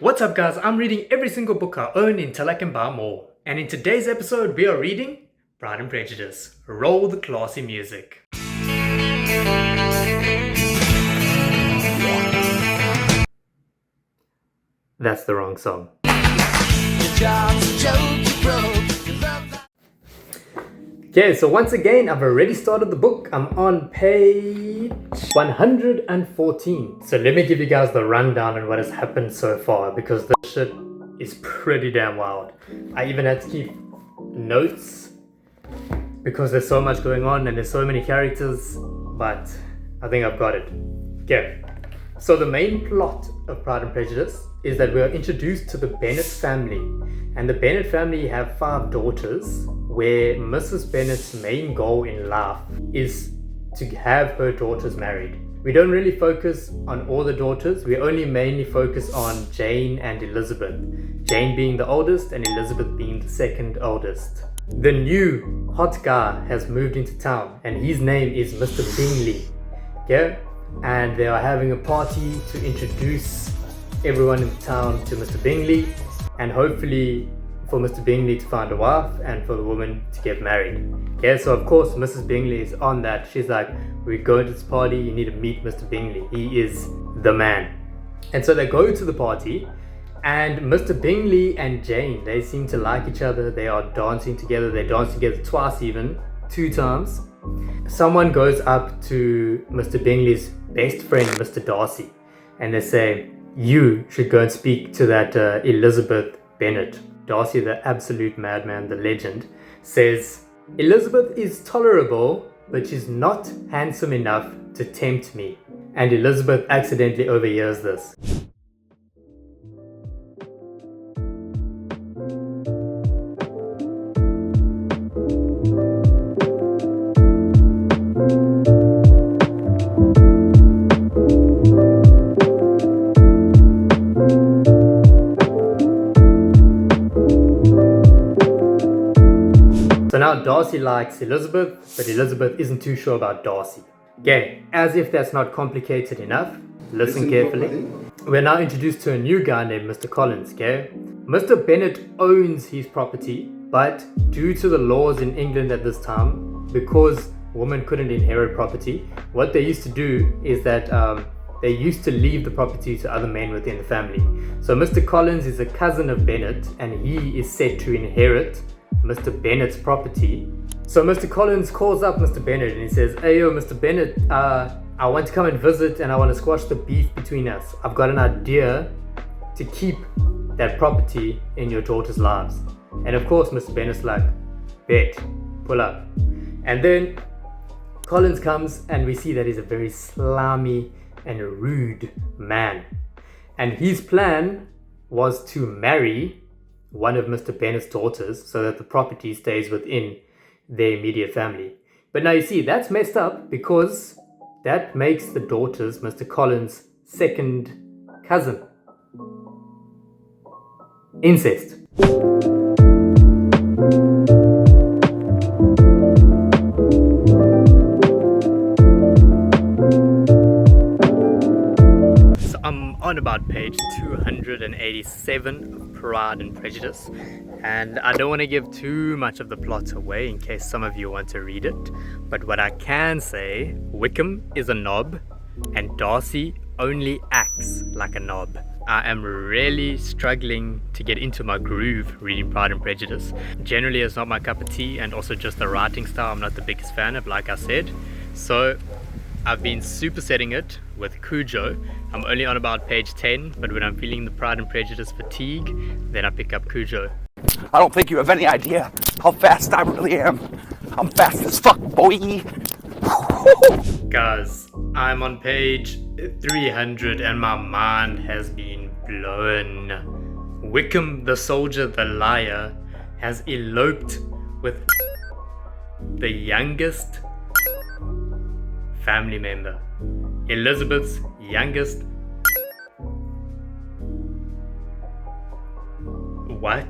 What's up guys, I'm reading every single book I own until I can buy more. And in today's episode we are reading Pride and Prejudice. Roll the classy music. That's the wrong song. Okay, so once again, I've already started the book. I'm on page 114. So let me give you guys the rundown on what has happened so far, because this shit is pretty damn wild. I even had to keep notes because there's so much going on and there's so many characters, but I think I've got it. Okay, so the main plot of Pride and Prejudice is that we are introduced to the Bennet family. And the Bennet family have 5 daughters, where Mrs. Bennet's main goal in life is to have her daughters married. We don't really focus on all the daughters, we only mainly focus on Jane and Elizabeth. Jane being the oldest and Elizabeth being the second oldest. The new hot guy has moved into town and his name is Mr. Bingley. Okay? And they are having a party to introduce everyone in the town to Mr. Bingley, and hopefully for Mr. Bingley to find a wife and for the woman to get married. Okay, so of course Mrs. Bingley is on that. She's like, we're going to this party, you need to meet Mr. Bingley. He is the man. And so they go to the party, and Mr. Bingley and Jane, they seem to like each other. They are dancing together. They dance together twice, even 2 times. Someone goes up to Mr. Bingley's best friend, Mr. Darcy, and they say, you should go and speak to that Elizabeth Bennet. Darcy, the absolute madman, the legend, says, Elizabeth is tolerable, but she's not handsome enough to tempt me. And Elizabeth accidentally overhears this. So now Darcy likes Elizabeth, but Elizabeth isn't too sure about Darcy. Okay, as if that's not complicated enough, listen carefully. We're now introduced to a new guy named Mr. Collins, okay? Mr. Bennet owns his property, but due to the laws in England at this time, because women couldn't inherit property, what they used to do is that they used to leave the property to other men within the family. So Mr. Collins is a cousin of Bennet, and he is set to inherit Mr. Bennet's property. So Mr. Collins calls up Mr. Bennet and he says, hey yo, Mr. Bennet, I want to come and visit and I want to squash the beef between us. I've got an idea to keep that property in your daughter's lives. And of course Mr. Bennet's like, bet, pull up. And then Collins comes and we see that he's a very slimy and rude man. And his plan was to marry one of Mr. Bennet's daughters so that the property stays within their immediate family. But now you see, that's messed up because that makes the daughters Mr. Collins' second cousin. Incest. So I'm on about page 287 of Pride and Prejudice, and I don't want to give too much of the plot away in case some of you want to read it, but what I can say, Wickham is a knob and Darcy only acts like a knob. I am really struggling to get into my groove reading Pride and Prejudice. Generally it's not my cup of tea, and also just the writing style I'm not the biggest fan of, like I said. So I've been supersetting it with Cujo. I'm only on about page 10, but when I'm feeling the Pride and Prejudice fatigue, then I pick up Cujo. I don't think you have any idea how fast I really am. I'm fast as fuck, boy. Guys, I'm on page 300 and my mind has been blown. Wickham the soldier, the liar, has eloped with the youngest family member. Elizabeth's youngest. What?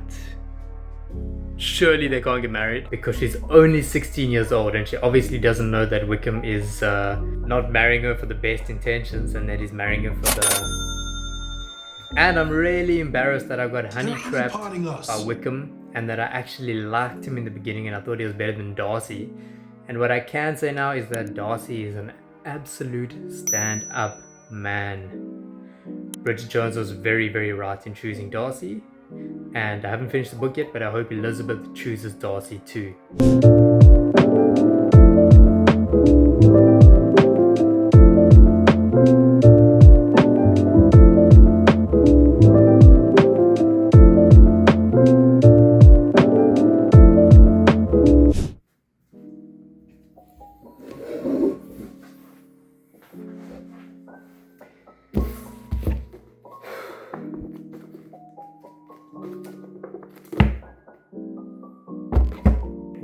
Surely they can't get married because she's only 16 years old and she obviously doesn't know that Wickham is not marrying her for the best intentions and that he's marrying her for the And I'm really embarrassed that I got honey They're trapped honeypotting us. by Wickham, and that I actually liked him in the beginning and I thought he was better than Darcy. And what I can say now is that Darcy is an absolute stand-up man. Bridget Jones was very, very right in choosing Darcy. And I haven't finished the book yet, but I hope Elizabeth chooses Darcy too.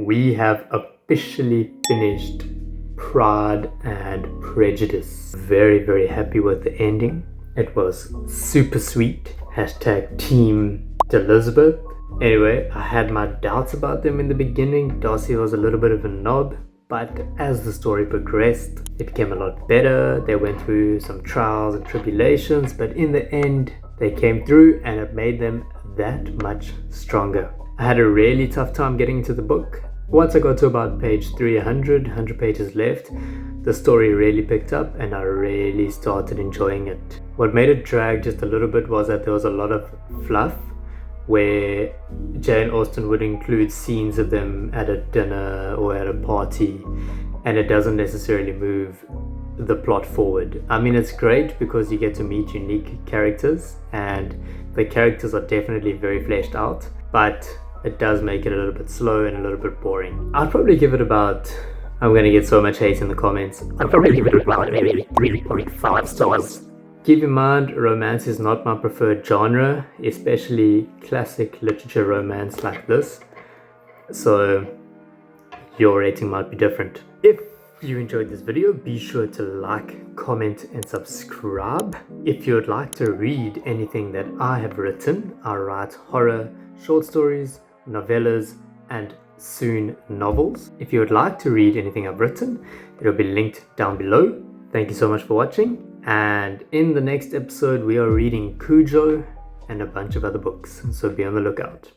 We have officially finished Pride and Prejudice. Very, very happy with the ending. It was super sweet. Hashtag Team Elizabeth. Anyway, I had my doubts about them in the beginning. Darcy was a little bit of a knob, but as the story progressed, it became a lot better. They went through some trials and tribulations, but in the end, they came through and it made them that much stronger. I had a really tough time getting into the book. Once I got to about page 100 pages left, the story really picked up and I really started enjoying it. What made it drag just a little bit was that there was a lot of fluff, where Jane Austen would include scenes of them at a dinner or at a party, and it doesn't necessarily move the plot forward. I mean, it's great because you get to meet unique characters and the characters are definitely very fleshed out, but it does make it a little bit slow and a little bit boring. I'd probably give it about, I'm gonna get so much hate in the comments, I'd probably give it about really 5 stars. Keep in mind, romance is not my preferred genre, especially classic literature romance like this, so your rating might be different. If you enjoyed this video, be sure to like, comment and subscribe. If you would like to read anything that I have written, I write horror, short stories, novellas and soon novels. If you would like to read anything I've written, it'll be linked down below. Thank you so much for watching, and in the next episode we are reading Cujo and a bunch of other books, so be on the lookout.